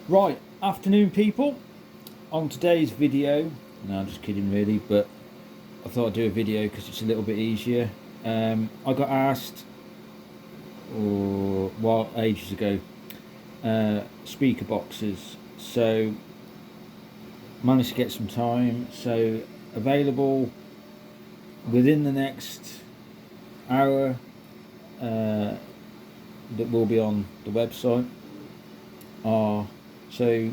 Right, afternoon people. On today's video, no, I'm just kidding really, but I thought I'd do a video because it's a little bit easier. I got asked, ages ago, speaker boxes, so managed to get some time. So available within the next hour, that will be on the website. So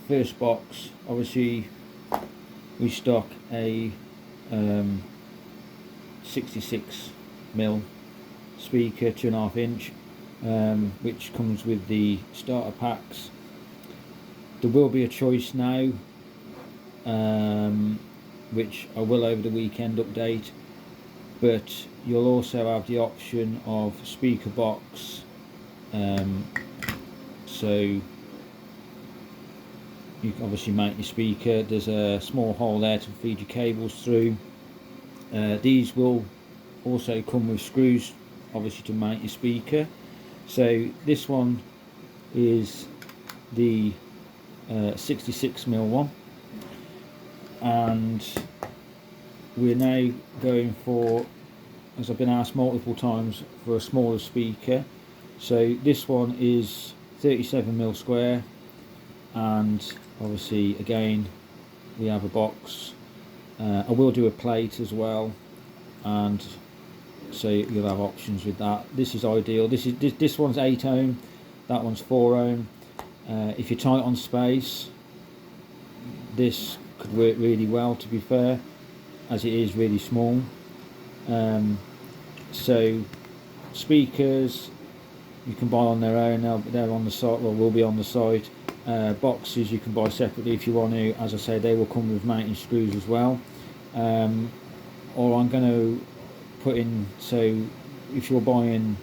first box, obviously we stock a 66mm speaker, 2.5 inch, which comes with the starter packs. There will be a choice now, which I will over the weekend update, but you'll also have the option of speaker box. So you can obviously mount your speaker. There's a small hole there to feed your cables through. These will also come with screws, obviously, to mount your speaker. So this one is the 66mm one, and we're now going for, as I've been asked multiple times, for a smaller speaker. So this one is 37mm square, and obviously again we have a box. I will do a plate as well, and so you'll have options with that. This is ideal. This one's 8 ohm, that one's 4 ohm. If you're tight on space, this could work really well, to be fair, as it is really small. So speakers you can buy on their own. They're on the site, or will be on the site. Boxes you can buy separately if you want to. As I say, they will come with mounting screws as well. Or I'm going to put in, so if you're buying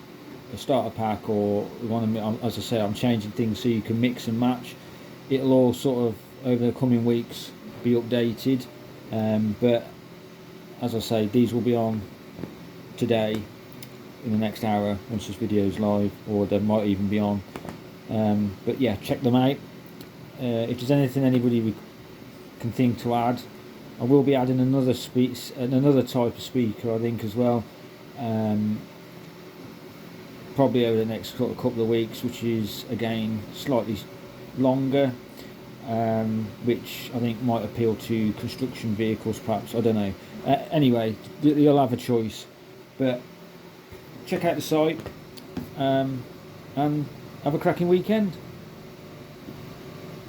a starter pack, or want to, as I say, I'm changing things so you can mix and match. It'll all sort of over the coming weeks be updated, but as I say, these will be on today in the next hour once this video is live, or they might even be on. But yeah, check them out. If there's anything anybody can think to add, I will be adding another type of speaker, I think, as well, probably over the next couple of weeks, which is again slightly longer, which I think might appeal to construction vehicles perhaps, I don't know. Anyway, you'll have a choice, but check out the site, and have a cracking weekend.